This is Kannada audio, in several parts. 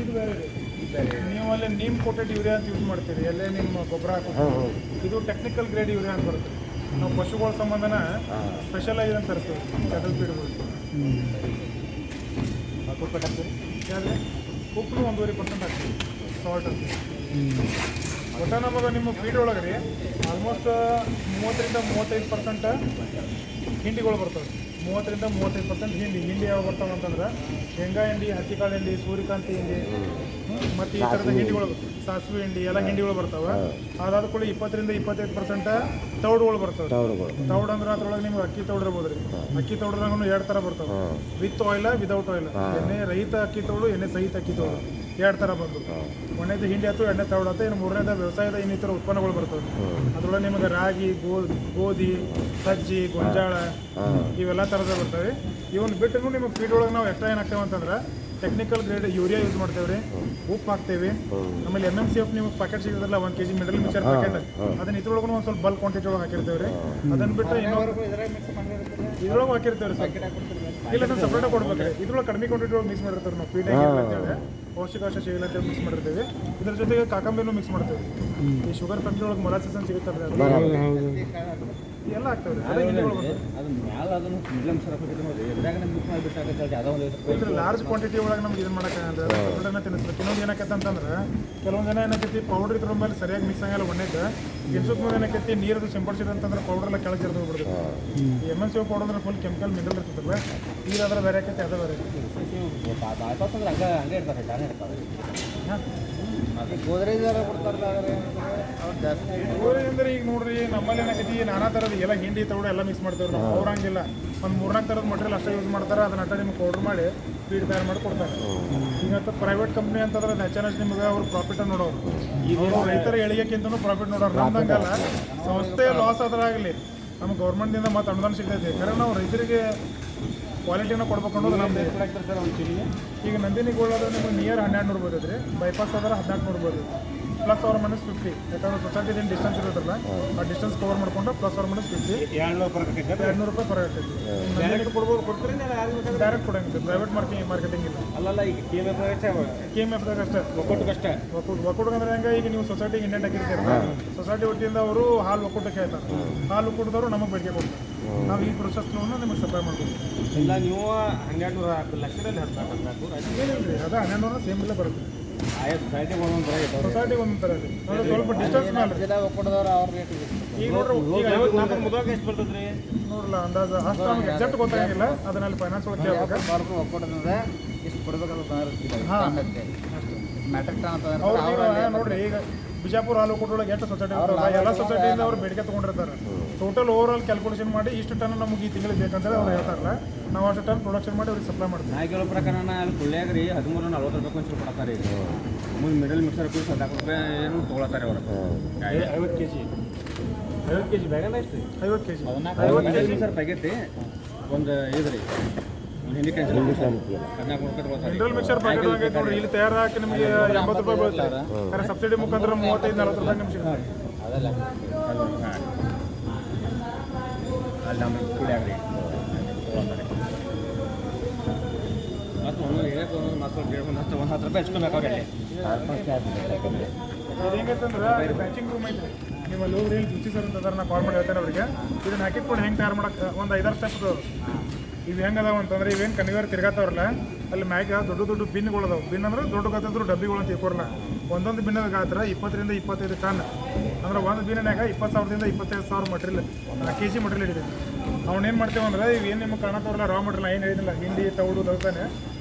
ಇದು ಬೇರೆ ಇದೆ. ನೀವು ಅಲ್ಲಿ ನೀಮ್ ಕೋಟೆಡ್ ಯೂರಿಯಾ ಅಂತ ಯೂಸ್ ಮಾಡ್ತೀರಿ, ಎಲ್ಲೇ ನಿಮ್ಮ ಗೊಬ್ಬರ ಹಾಕೋದು. ಇದು ಟೆಕ್ನಿಕಲ್ ಗ್ರೇಡ್ ಯೂರಿಯಾ ಅಂತ ಬರುತ್ತೆ. ನಾವು ಪಶುಗಳ ಸಂಬಂಧನ ಸ್ಪೆಷಲ್ ಆಗಿದೆ ಅಂತ ತರಿಸ್ತೀವಿ ಕೆಟಲ್ ಫೀಡ್ಗಳು. ಉಪ್ಪು ಹಾಕ್ತೀವಿ, ಯಾಕಂದರೆ ಉಪ್ಪು 1.5% ಹಾಕ್ತೀವಿ, ಸಾಲ್ಟ್ ಅಂತ. ಒಟ್ಟ ನಮಗೆ ನಿಮ್ಮ ಫೀಡ್ ಒಳಗೆ ರೀ ಆಲ್ಮೋಸ್ಟ್ 30-35% ಹಿಂಡಿಗಳು ಬರ್ತವೆ. 30-35% ಹಿಂಡಿ ಯಾವ ಬರ್ತಾವೆ ಅಂತಂದ್ರೆ ಶೇಂಗಾ ಹಿಂಡಿ, ಹತ್ತಿಕಾಳು ಹಿಂಡಿ, ಸೂರ್ಯಕಾಂತಿ ಹಿಂಡಿ, ಮತ್ತು ಈ ಥರದ ಹಿಂಡಿಗಳು, ಸಾಸಿವೆ ಹಿಂಡಿ ಎಲ್ಲ ಹಿಂಡಿಗಳು ಬರ್ತಾವೆ. ಅದಾದ ಕೂಡ 20-25% ತೌಡುಗಳು ಬರ್ತವೆ. ತೌಡು ಅಂದ್ರೆ ಅದ್ರೊಳಗೆ ನಿಮ್ಗೆ ಅಕ್ಕಿ ತೌಡು ಇರ್ಬೋದು ರೀ. ಅಕ್ಕಿ ತೌಡ್ರಾಗೂ 2 ಥರ ಬರ್ತವೆ, ವಿತ್ ಆಯಿಲ್, ವಿದೌಟ್ ಆಯಿಲ್. ಎಣ್ಣೆ ರಹಿತ ಅಕ್ಕಿ ತೌಡು, ಎಣ್ಣೆ ಸಹಿತ ಅಕ್ಕಿ ತೌಡು, 2 ಥರ ಬಂದು. ಒಂದನೇದು ಹಿಂಡಿ ಆಯ್ತು, ಎರಡನೇ ತೌಡು ಆಯ್ತು. ಇನ್ನು ಮೂರನೇದು ವ್ಯವಸಾಯದ ಇನ್ನಿತರ ಉತ್ಪನ್ನಗಳು ಬರ್ತವೆ. ಅದರೊಳಗೆ ನಿಮಗೆ ರಾಗಿ, ಗೋಧಿ, ಸಜ್ಜಿ, ಗೊಂಜಾಳ ಇವೆಲ್ಲ ಥರದ ಬರ್ತವೆ. ಇವನ್ನ ಬಿಟ್ಟು ನಿಮಗೆ ಫೀಡ್ ಒಳಗೆ ನಾವು ಎಕ್ಸ್ಟ್ರಾ ಏನು ಹಾಕ್ತೇವೆ ಅಂತಂದ್ರೆ ಟೆಕ್ನಿಕಲ್ ಗ್ರೇಡ್ ಯೂರಿಯಾ ಯೂಸ್ ಮಾಡ್ತೇವೆ ರೀ, ಉಪ್ಪು ಹಾಕ್ತೇವೆ. ಆಮೇಲೆ MMCF ನಿಮಗೆ ಪ್ಯಾಕೆಟ್ ಸಿಗೋದಿಲ್ಲ, 1 kg ಮಿಡಲ್ ಮಿಕ್ಸರ್ ಪ್ಯಾಕೆಟ್, ಅದನ್ನ ಇದ್ರೊಳಗೂ ಒಂದು ಸ್ವಲ್ಪ ಬಲ್ಕ್ ಕ್ವಾಂಟಿಟಿ ಒಳಗೆ ಹಾಕಿರ್ತೇವೆ ರೀ. ಅದನ್ನು ಬಿಟ್ಟರೆ ಇದ್ರೊಳಗೆ ಹಾಕಿರ್ತೇವೆ ರೀ. ಇಲ್ಲ ಅದನ್ನು ಸಪ್ರೇಟಾಗಿ ಕೊಡ್ಬೇಕು ರೀ. ಇದ್ರೊಳಗೆ ಕಡಿಮೆ ಕ್ವಾಂಟಿಟಿ ಒಳಗೆ ಮಿಕ್ಸ್ ಮಾಡಿರ್ತಾರೆ. ನಾವು ಫೀಡ್ ಅಂತೇಳಿ ಪೌಷ್ಟಿಕಾಂಶ ಸಿಗಲ್ಲ ಅಂತೇಳಿ ಮಿಕ್ಸ್ ಮಾಡಿರ್ತೀವಿ. ಇದ್ರ ಜೊತೆಗೆ ಕಾಕಂಬಿನೂ ಮಿಕ್ಸ್ ಮಾಡ್ತೇವೆ. ಈ ಶುಗರ್ ಫ್ಯಾಕ್ಟ್ರಿ ಒಳಗೆ ಮೊಲಾಸಿಸ್ ಅಂತ ಸಿಗುತ್ತಲ್ಲ, ಎಲ್ಲ ಆಗ್ತವೆ. ಲಾರ್ಜ್ ಕ್ವಾಂಟಿಟಿ ಒಳಗೆ ನಮ್ಗೆ ಇದನ್ನು ಮಾಡೋಕ್ಕಾಗಲ್ಲ, ಸಪ್ರೇಟನ್ನ ತಿನ್ನಿಸ್ಬೇಕು. ಇನ್ನೊಂದು ಏನಕ್ಕೆ ಅಂತಂದ್ರೆ ಕೆಲವೊಂದು ಜನ ಏನಕ್ಕೈತಿ ಪೌಡ್ರ್ ಇದ್ರ ಮೇಲೆ ಸರಿಯಾಗಿ ಮಿಕ್ಸ್ ಆಗಲ್ಲ. ಒಣ್ಣೆಗೆ ಗಿನ್ಸಕ್ಕೆ ಮುಂದೆ ಏನಕ್ಕೈತಿ ನೀರದು ಸಿಂಪಡಿಸಿದ ಅಂತಂದ್ರೆ ಪೌಡ್ರೆಲ್ಲ ಕೆಳಗೆ ಇರ್ದು ಬಿಡ್ಬೇಕು. ಈ MMCF ಪೌಡರ್ ಅಂದ್ರೆ ಫುಲ್ ಕೆಮಿಕಲ್ ಮಿನರಲ್ ಇರ್ತದಲ್ಲ, ನೀರಾದ್ರೆ ಬೇರೆ ಆಕೈತಿ, ಅದೇ ಬೇರೆ ಗೋದ್ರೇಜ್ ಕೊಡ್ತಾರಲ್ಲ ಅಂದ್ರೆ ಈಗ ನೋಡ್ರಿ ನಮ್ಮಲ್ಲಿ ಏನಾಗೈತಿ ನಾನಾ ಥರದ ಎಲ್ಲ ಹಿಂಡಿ ತೌಡು ಎಲ್ಲ ಮಿಕ್ಸ್ ಮಾಡ್ತೇವೆ ನಾವು. ಅವ್ರಂಗಿಲ್ಲ, ಒಂದು 3-4 ಥರದ ಮಟೀರಿಯಲ್ ಅಷ್ಟೇ ಯೂಸ್ ಮಾಡ್ತಾರೆ. ಅದನ್ನ ಅಟ್ಟ ನಿಮ್ಗೆ ಪೌಡ್ರ್ ಮಾಡಿ ಫೀಡ್ ತಯಾರು ಮಾಡಿ ಕೊಡ್ತಾರೆ. ಈಗ ಪ್ರೈವೇಟ್ ಕಂಪ್ನಿ ಅಂತಂದ್ರೆ ನ್ಯಾಚುರಲ್ ನಿಮ್ಗೆ ಅವ್ರು ಪ್ರಾಫಿಟ್ ನೋಡೋರು, ಅವರು ರೈತರ ಏಳಿಗೆಕ್ಕಿಂತನೂ ಪ್ರಾಫಿಟ್ ನೋಡೋರು. ನಮ್ದಂಗಲ್ಲ, ಸಂಸ್ಥೆ ಲಾಸ್ ಆದ್ರಾಗಲಿ ನಮ್ಗೆ ಗೌರ್ಮೆಂಟಿಂದ ಮತ್ತೆ ಅನುದಾನ ಸಿಗ್ತೈತಿ. ಯಾಕಂದ್ರೆ ನಾವು ರೈತರಿಗೆ ಕ್ವಾಲಿಟಿನ ಕೊಡ್ಬೇಕು ಅನ್ನೋದು ನಮ್ದು. ಈಗ ನಂದಿನಿಗೋಳಾದ್ರೆ ನಿಮಗೆ ನಿಯರ್ 1200 ಬರ್ತೈತೆ ರೀ, ಬೈಪಾಸ್ ಆದ್ರೆ 1400 ಬರ್ತೈತೆ, ಪ್ಲಸ್ ಅವ್ರ -50. ಯಾಕಂದ್ರೆ ಸೊಸೈಟಿದ ಏನು ಡಿಸ್ಟೆನ್ಸ್ ಇರುತ್ತಲ್ಲ, ಆ ಡಿಸ್ಟೆನ್ಸ್ ಕವರ್ ಮಾಡ್ಕೊಂಡು ಪ್ಲಸ್ ಅವ್ರ -50, 200 ರೂಪಾಯಿ ಫರಕ್ ಆಗ್ತೈತಿ. ಡೈರೆಕ್ಟ್ ಕೊಡ್ಬೋದು, ಕೊಡ್ತೀರಿ ಡೈರೆಕ್ಟ್ ಕೊಡಂಗಿಲ್ಲ. ಪ್ರೈವೇಟ್ ಮಾರ್ಕೆಟಿಂಗ್ ಇಲ್ಲ. ಅಲ್ಲಲ್ಲ, ಈಗ KMF ಅಷ್ಟೇ ಒಕ್ಕೂಟಕ್ಕಷ್ಟೇ. ಒಕ್ಕೂಟ ಅಂದ್ರೆ ಹೆಂಗೆ, ಈಗ ನೀವು ಸೊಸೈಟಿಗೆ ಇಂಡೆಂಟ್ ಹಾಕಿರ್ತೀರ, ಸೊಸೈಟಿ ವತಿಯಿಂದ ಅವರು ಹಾಲು ಒಕ್ಕೂಟಕ್ಕೆ ಹೇಳ್ತಾರೆ. ಹಾಲು ಒಕ್ಕೂಟದವರು ನಮಗೆ ಬೇಡಿಕೆ ಕೊಡ್ತಾರೆ. ನಾವು ಈ ಪ್ರೊಸೆಸ್ನೂ ನಿಮಗೆ ಸಪ್ಲೈ ಮಾಡ್ಬೋದು. ಇಲ್ಲ ನೀವು 1200 ಲಕ್ಷದಲ್ಲಿ 14 ಏನಿಲ್ಲ ರೀ, ಅದು 1200 ಸೇಮ್ ಇಲ್ಲ ಬರುತ್ತೆ. ಸೊಸೈಟಿಗೆ ಒಂದೊಂದು ಥರ ಇದೆ. ಸೊಸೈಟಿಗೆ ಒಂದೊಂದು ಥರ ಇದೆ. ಸ್ವಲ್ಪ ಡಿಸ್ಟೆನ್ಸ್ ಮೇಲೆ ಒಕ್ಕೂಟದವ್ರು ಅವ್ರ ರೇಟ್ ಇದೆ. ಈಗ ನೋಡ್ರಿ, ಮುದಾಗ ಎಷ್ಟು ಬರ್ತದೆ ರೀ ನೋಡಲ್ಲ ಅಂದಾಜು ಅಷ್ಟು ನಮ್ಗೆ ಎಕ್ಸಾಕ್ಟ್ ಗೊತ್ತಾಗಿಲ್ಲ. ಅದನ್ನಲ್ಲಿ ಫೈನಾನ್ಸ್ ಒಳಗೆ ಕೇಳ್ಬೇಕು. ಒಕ್ಕೂಟದಿಂದ ಎಷ್ಟು ಕೊಡ್ಬೇಕಂತ ಮ್ಯಾಟ್ರಿಕ್ ಟನ್ ಅವ್ರು ನೋಡ್ರಿ, ಈಗ ಬಿಜಾಪುರ ಹಾಲು ಒಕ್ಕೂಟದೊಳಗೆ ಎಷ್ಟು ಸೊಸೈಟಿ ಇರ್ತಾರಲ್ಲ, ಎಲ್ಲ ಸೊಸೈಟಿಯಿಂದ ಅವ್ರು ಬೇಡಿಕೆ ತೊಗೊಂಡಿರ್ತಾರೆ. ಟೋಟಲ್ ಓವರ್ ಆಲ್ ಕ್ಯಾಲ್ಕುಲೇಷನ್ ಮಾಡಿ ಇಷ್ಟು ಟನ್ ನಮಗೆ ಈ ತಿಂಗಳಿಗೆ ಬೇಕಂತೇಳಿ ಅವ್ರು ಹೇಳ್ತಾರಲ್ಲ, ನಾವು ಅಷ್ಟು ಟನ್ ಪ್ರೊಡಕ್ಷನ್ ಮಾಡಿ ಅವ್ರಿಗೆ ಸಪ್ಲೈ ಮಾಡ್ತೀವಿ. ನಾ ಕೇಳೋ ಪ್ರಕಾರ ಅಲ್ಲಿ ಕುಳ್ಳ್ಯಾಗ ರೀ 1340 ರೂಪಾಯಿ ಒಂದು ಕೊಡ್ತಾರೆ ರೀ. ಮುಂದೆ ಮಿಡಲ್ ಮಿಕ್ಸರ್ ಕೂಡ 14 ರೂಪಾಯಿ ಏನು ತೊಗೊಳತ್ತಾರೆ ಅವರು. 50 kg ಬ್ಯಾಗಲ್ಲ ಎಷ್ಟು? 50 kg ಮಿಕ್ಸರ್ ಪ್ಯಾಕೆಟ್ ಒಂದು ಇದು ರೀ, ಹಿಂಡಿ ಕ್ಯಾನ್ಸಲ್ 14 ರೂಪಾಯಿ ತೊಗೊಳ್ತಾರೆ. ಮಿನರಲ್ ಮಿಕ್ಸರ್ ಪ್ಯಾಕೆಟ್ ಆಗೈತೆ ನೋಡ್ರಿ, ಇಲ್ಲಿ ತಯಾರಾಕಿ ನಿಮಗೆ 80 ರೂಪಾಯಿ ಬೀಳುತ್ತೆ. ಆದರೆ ಸಬ್ಸಿಡಿ ಮುಖಾಂತರ 35-40 ರೂಪಾಯಿ ನಿಮ್ಗೆ ಸಿಗುತ್ತೆ. ಅದಲ್ಲ ಅಲ್ಲಿ ನಮ್ಮ ಕುಳ್ಳ್ಯಾಗ ರೀ ಮತ್ತು ಒಂದು ಹೇಳಕ್ಕೆ ಒಂದು ಮಕ್ಕಳು 10 ರೂಪಾಯಿ ಹಚ್ಕೊಬೇಕು ಅವ್ರಿಗೆ. ಇದು ಹೆಂಗೈತಂದ್ರೆ ಬ್ಯಾಚಿಂಗ್ ರೂಮ್ ಐತೆ. ನೀವು ಅಲ್ಲಿ ಹೋಗ್ರಿ, ಇಲ್ಲಿ ರುಚಿ ಸರ್ ಅಂತ ನಾ ಕಾಲ್ ಮಾಡಿ ಹೇಳ್ತೇನೆ ಅವ್ರಿಗೆ. ಇದನ್ನ ಹಾಕಿಟ್ಕೊಂಡು ಹೆಂಗೆ ತಯಾರು ಮಾಡೋಕ್ಕೆ ಒಂದು 5-6 ಸ್ಟೆಪ್ ಇವು ಹೆಂಗೆ ಅದಾವ ಅಂತಂದ್ರೆ, ಇವೇನು ಕನ್ವೇರ್ ತಿರ್ಗಾತಾವ್ರಲ್ಲ, ಅಲ್ಲಿ ಮ್ಯಾಗ ದೊಡ್ಡ ಬಿನ್ಗಳು ಅದಾವೆ. ಬಿನ್ ಅಂದ್ರೆ ದೊಡ್ಡ ಗಾತ್ರದ್ರು ಡಬ್ಬಿಗಳು ಅಂತ ತಿಳ್ಕೊರಲ್ಲ. ಒಂದೊಂದು ಬಿನ್ನದ ಗಾತ್ರ 20-25 ಟನ್. ಅಂದ್ರೆ ಒಂದು ಬಿನ್ನ್ಯಾಗ 20,000ದಿಂದ 25,000 ಮಟೀರಿಯಲ್ kg ಮಟೀರಿಯಲ್ ಹಿಡಿದೆ. ಅವ್ನೇನು ಮಾಡ್ತೇವೆ ಅಂದ್ರೆ, ಇವೇನು ನಿಮ್ಗೆ ಕಾಣತ್ತವ್ರಲ್ಲ ರಾ ಮಟೀರಿಯಲ್, ಏನು ಹೇಳಿದಿಲ್ಲ, ಹಿಂಡಿ ತೌಡು ದವಸಾನೆ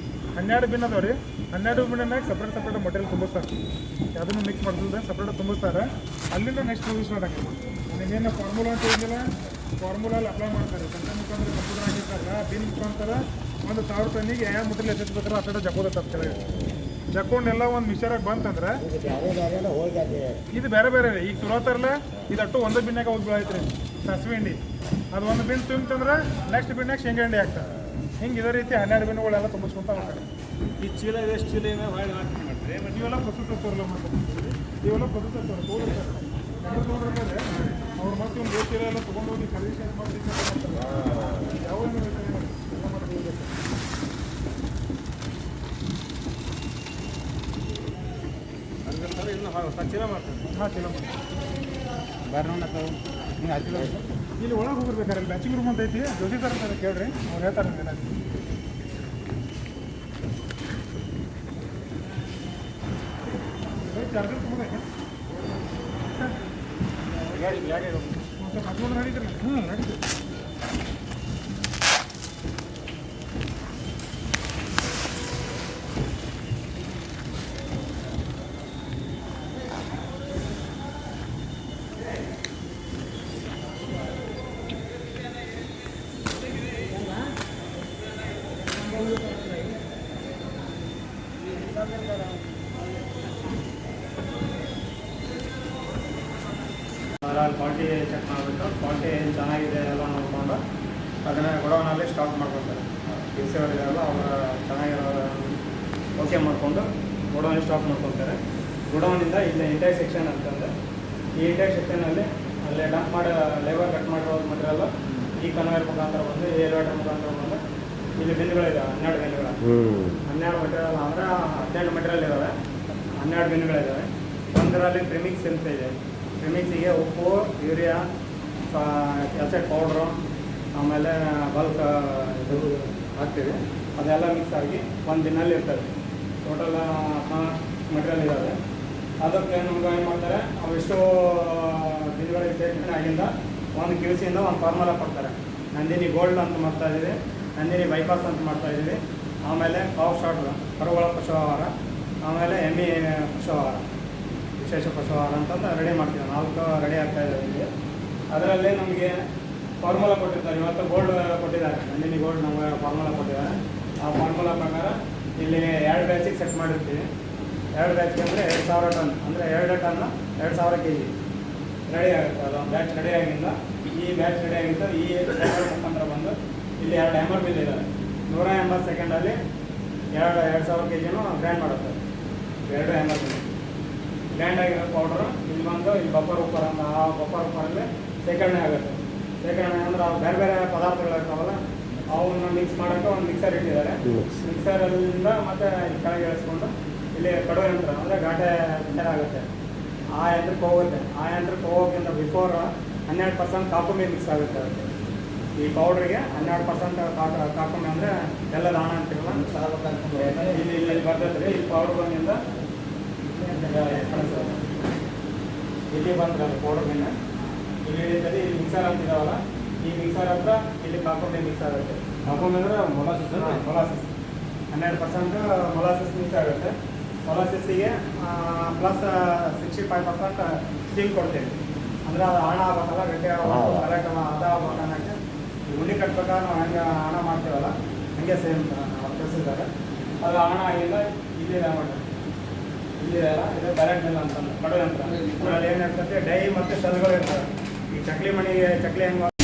12 ಬಿನ್ ಅದಾವೆ ರೀ. 12 ಬಿನ್ನ್ಯಾಗ ಸಪ್ರೇಟ್ ಮಟೀರಿಯಲ್ ತುಂಬಿಸ್ತಾರೆ. ಅದನ್ನು ಮಿಕ್ಸ್ ಮಾಡಿದ್ರೆ ಸಪ್ರೇಟ್ ತುಂಬಿಸ್ತಾರೆ. ಅಲ್ಲಿಂದ ನೆಕ್ಸ್ಟ್ ಯೂಸ್ ಮಾಡೋಕೆ ನಿಮಗೇನು ಫಾರ್ಮುಲಾ ಅಂತ ಹೇಳಿಲ್ಲ, ಫಾರ್ಮುಲಲ್ಲಿ ಅಪ್ಲೈ ಮಾಡ್ತಾರೆ. ಸಂತೆ ಮುಖಾಂತರ ಕಂಪ್ಯೂಟರ್ ಹಾಕಿರ್ತಾರಲ್ಲ, ಬಿನ್ ಮುಖಾಂತರ 1,000 ಟನ್ನಿಗೆ ಯಾವ ಮಟೀರಿಯಲ್ ಎತ್ತಿಸ್ಬೇಕಾದ್ರೆ ಅಷ್ಟೇ ಜಕ್ಕೋದತ್ತ ಕೆಳಗೆ. ಜಕ್ಕೊಂಡೆಲ್ಲ ಒಂದು ಮಿಕ್ಸರಾಗಿ ಬಂತಂದ್ರೆ ಇದು ಬೇರೆ ಬೇರೆ ರೀ. ಈಗ ಸುರತಾರಲ್ಲ, ಇದಟ್ಟು ಒಂದು ಬಿನ್ನಾಗ ಹೋಗಿ ಬೀಳೈತೆ ರೀ ಸಾಸಿವೆ ಹಿಂಡಿ. ಅದು ಒಂದು ಬಿನ್ ತುಂಬಿತಂದ್ರೆ ನೆಕ್ಸ್ಟ್ ಬಿನ್ನಾಗ ಶೇಂಗಾ ಹಿಂಡಿ ಆಗ್ತದೆ. ಹಿಂಗೆ ಇದೇ ರೀತಿ 12 ಬಿನ್ಗಳೆಲ್ಲ ತುಂಬಿಸ್ಕೊಂತ ಹೋಗ್ತಾರೆ. ಈ ಚೀಲ ಎಷ್ಟು ಚೀಲ ಮಾಡ್ತಾರೆ? ಇವೆಲ್ಲ ಪ್ರೊಸೆಸ್ ಆಗ್ತಾರಲ್ಲ, ಇವೆಲ್ಲ ಪ್ರೊಸೆಸ್ ಆಗ್ತಾರೆ. ತೋರಿಸ್ತಾರೆ ನೋಡ್ರಿ, ಅವ್ರು ಮತ್ತೆ ಒಂದು ಬೇಸಿಗೆ ಎಲ್ಲ ತೊಗೊಂಡು ಹೋಗಿ ಖರೀದಿ ಮಾಡ್ತಾರೆ. ಯಾವ ಮಾಡ್ತಾರೆ ಚೀಲ ಮಾಡ್ತಾರೆ. ಹಾಂ, ಚೀಲ ಮಾಡ್ತಾರೆ. ಬರ್ರಿ ಹಿಂಗೆ ಹಚ್ಚಿಲ್ಲ ಇಲ್ಲಿ ಒಳಗೆ ಹೋಗಿರ್ಬೇಕಾರೆ ಅಲ್ಲಿ ಬ್ಯಾಚಿಂಗ್ ರೂಮ್ ಅಂತ ಐತಿ, ಜೋಶಿ ಸರ್ ಅಂತ ಕೇಳ್ರಿ, ಅವ್ರು ಹೇಳ್ತಾರೆ ನಿಮ್ಗೆಲ್ಲ. ಚಾರ್ಜರ್ ತೊಗೊಂಡೆ ಗಾಡಿ ಗಾಡಿ ಒಂದು ಸ್ವಲ್ಪ ಹಚ್ಕೊಂಡು ನಡೀತೀರಿ. ನಡೀತೀವಿ. ಅಲ್ಲಿ ಕ್ವಾಲಿಟಿ ಚೆಕ್ ಮಾಡಿಬಿಟ್ಟು ಕ್ವಾಲಿಟಿ ಏನು ಚೆನ್ನಾಗಿದೆ ಎಲ್ಲ ನೋಡಿಕೊಂಡು ಅದನ್ನು ಗೊಡೌನಲ್ಲಿ ಸ್ಟಾಕ್ ಮಾಡ್ಕೊತಾರೆ. ಕೆಲಸಗಳಿದಾರಲ್ಲ ಅವರ ಚೆನ್ನಾಗಿರೋ ಓಕೆ ಮಾಡಿಕೊಂಡು ಗೊಡೌನಲ್ಲಿ ಸ್ಟಾಕ್ ಮಾಡ್ಕೊತಾರೆ. ಗೊಡೌನಿಂದ ಇಲ್ಲಿ ಇಂಟೈರ್ ಸೆಕ್ಷನ್ ಅಂತಂದರೆ ಈ ಇಂಟೈರ್ ಸೆಕ್ಷನಲ್ಲಿ ಅಲ್ಲಿ ಡಂಪ್ ಮಾಡಿ ಲೇಬರ್ ಕಟ್ ಮಾಡಿರೋ ಮಟೀರಿಯಲ್ ಈ ಕನ್ವೇರ್ ಮುಖಾಂತರ ಬಂದು ಎಲಿವೇಟರ್ ಮುಖಾಂತರ ಬಂದು ಇಲ್ಲಿ ಬಿನ್ಗಳಿದ್ದಾವೆ, 12 ಬಿನ್ಗಳು. 12 ಮಟೀರಿಯಲ್ ಅಂದರೆ 18 ಮಟೀರಿಯಲ್ ಇದ್ದಾವೆ, 12 ಬಿನ್ಗಳಿದ್ದಾವೆ. ಒಂದರಲ್ಲಿ ಪ್ರಿಮಿಕ್ಸ್ ಅಂತ ಇದೆ. ಪ್ರಿಮಿಕ್ಸಿಗೆ ಉಪ್ಪು, ಯೂರಿಯಾ, ಕ್ಯಾಲ್ಸೈಟ್ ಪೌಡ್ರು, ಆಮೇಲೆ ಬಲ್ಕ್ ಇದು ಹಾಕ್ತೀವಿ. ಅದೆಲ್ಲ ಮಿಕ್ಸ್ ಆಗಿ ಒಂದು ದಿನಲ್ಲಿ ಇರ್ತದೆ. ಟೋಟಲ್ 14 ಮಟೀರಿಯಲ್ ಇದ್ದಾವೆ. ಅದಕ್ಕೆ ನಮ್ಗೆ ಏನು ಮಾಡ್ತಾರೆ, ಅವೆಷ್ಟು ದಿನಗಳಿಗೆ ಸೇರ್ಕೊಂಡು ಆಗಿಂದ ಒಂದು QC-ಯಿಂದ ಒಂದು ಫಾರ್ಮುಲಾ ಕೊಡ್ತಾರೆ. ನಂದಿನಿ ಗೋಲ್ಡ್ ಅಂತ ಮಾಡ್ತಾಯಿದ್ದೀವಿ, ನಂದಿನಿ ಬೈಪಾಸ್ ಅಂತ ಮಾಡ್ತಾಯಿದ್ದೀವಿ, ಆಮೇಲೆ ಕಾವ್ ಸ್ಟಾರ್ಟ್ರು ಕರುಗಳ ಪಶುಆಹಾರ, ಆಮೇಲೆ ಎಮ್ಮೆ ಪಶುಆಹಾರ, ವಿಶೇಷ ಪಶುಆಹಾರ ಅಂತಂದು ರೆಡಿ ಮಾಡ್ತೀವಿ. 4 ರೆಡಿ ಆಗ್ತಾಯಿದ್ದಾವೆ ಇಲ್ಲಿ. ಅದರಲ್ಲಿ ನಮಗೆ ಫಾರ್ಮುಲಾ ಕೊಟ್ಟಿರ್ತಾರೆ. ಇವತ್ತು ಗೋಲ್ಡ್ ಕೊಟ್ಟಿದ್ದಾರೆ, ನಂದಿನಿ ಗೋಲ್ಡ್ ನಮಗೆ ಫಾರ್ಮುಲಾ ಕೊಟ್ಟಿದ್ದಾರೆ. ಆ ಫಾರ್ಮುಲಾ ಪ್ರಕಾರ ಇಲ್ಲಿ 2 ಬ್ಯಾಚಿಗೆ ಸೆಟ್ ಮಾಡಿರ್ತೀವಿ. 2 ಬ್ಯಾಚ್ಗೆ ಅಂದರೆ 2000 ಟನ್, ಅಂದರೆ 2 ಟನ್ 2000 kg ರೆಡಿ ಆಗುತ್ತೆ. ಅದು ಬ್ಯಾಚ್ ರೆಡಿ ಆಗಿಂದ ಈ ಬ್ಯಾಚ್ ರೆಡಿ ಆಗಿದ್ದು ಈ ಮುಖಾಂತರ ಬಂದು ಇಲ್ಲಿ 2 MR ಮಿಲ್ ಇದ್ದಾವೆ. 180 ಸೆಕೆಂಡಲ್ಲಿ 2000 kgನೂ ಗ್ರೈಂಡ್ ಮಾಡುತ್ತೆ. 2 MR ಮಿಲ್ ಗ್ರೈಂಡ್ ಆಗಿರೋ ಪೌಡ್ರು ಇಲ್ಲಿ ಬಂದು ಇಲ್ಲಿ ಬಫರ್ ಉಪ್ಪರ್ ಅಂತ, ಆ ಬಫರ್ ಉಪ್ಪರಲ್ಲಿ ಶೇಖರಣೆ ಆಗುತ್ತೆ. ಶೇಖರಣೆ ಅಂದರೆ ಅವು ಬೇರೆ ಬೇರೆ ಪದಾರ್ಥಗಳಿರ್ತಾವಲ್ಲ ಅವನ್ನ ಮಿಕ್ಸ್ ಮಾಡೋಕ್ಕೆ ಒಂದು ಮಿಕ್ಸರ್ ಇಟ್ಟಿದ್ದಾರೆ. ಮಿಕ್ಸರಲ್ಲಿಂದ ಮತ್ತೆ ಕೆಳಗೆ ಇಳಿಸ್ಕೊಂಡು ಇಲ್ಲಿ ಕಡು ಯಂತ್ರ ಅಂದರೆ ಘಾಟೆ ಆಗುತ್ತೆ, ಆ ಯಂತ್ರಕ್ಕೆ ಹೋಗುತ್ತೆ. ಆ ಯಂತ್ರಕ್ಕೆ ಹೋಗೋಕ್ಕಿಂತ ಬಿಫೋರ್ 12% ಕಾಕುಂಬಿ ಮಿಕ್ಸ್ ಆಗುತ್ತೆ ಅದಕ್ಕೆ. ಈ ಪೌಡ್ರಿಗೆ 12% ಕಾಕುಂಬಿ ಅಂದರೆ ಎಲ್ಲ ದಾಣ ಅಂತಿರಲ್ಲ, ಇಲ್ಲಿ ಇಲ್ಲಿ ಬರ್ತೈತೆ ರೀ. ಈ ಪೌಡ್ರ್ ಬಂದಿಂದ ಇಲ್ಲಿ ಬಂದ್ರೆ ಪೌಡರ್ ಮೇಲೆ ಇಲ್ಲಿ ಹಿಡಿತದೆ. ಇಲ್ಲಿ ಮಿಕ್ಸರ್ ಅಂತಿದಾವಲ್ಲ, ಈ ಮಿಕ್ಸರ್ ಹತ್ರ ಇಲ್ಲಿ ಕಾಕುಂಬಿ ಮಿಕ್ಸ್ ಆಗುತ್ತೆ. ಕಾಕೊಂಡ್ ಅಂದ್ರೆ ಮೊಲಾಸಿಸ್ ಮೊಲಾಸಿಸ್ 12% ಮೊಲಾಸಿಸ್ ಮಿಕ್ಸ್ ಆಗುತ್ತೆ. ಮೊಲಾಸಿಸ್ಸಿಗೆ ಪ್ಲಸ್ 65% ಸ್ಟೀಲ್ ಕೊಡ್ತೀವಿ. ಅಂದರೆ ಅದು ಹಣ ಆಗ್ಬೇಕಲ್ಲ, ಗಟ್ಟಿ ಆಗ್ಬೇಕು, ಕರೆಕ್ಟ್ ಅದ ಆಗ್ಬೇಕು ಅನ್ನೋಕ್ಕೆ. ಈ ಉಂಡೆ ಕಟ್ಬೇಕಾದ್ರೆ ನಾವು ಹೆಂಗೆ ಹಣ ಮಾಡ್ತೀವಲ್ಲ ಹಂಗೆ ಸೇಮ್ ಕಳಿಸಿದ್ದಾರೆ. ಅದು ಹಣ ಆಗಿಲ್ಲ ಇಲ್ಲಿದೆ ಮಾಡಿ ಇಲ್ಲಿದೆಲ್ಲ ಇದು ಡೈರೆಕ್ಟ್ ಮಿಲ್ ಅಂತಂದು ಕಡು ಯಂತ್ರ. ಅದರಲ್ಲಿ ಏನಿರ್ತದೆ, ಡೈ ಮತ್ತು ಶೆಲ್ಗಳು ಇರ್ತವೆ. ಈ ಚಕ್ಲಿ ಮಣಿಗೆ ಚಕ್ಲಿ ಹೆಂಗೆ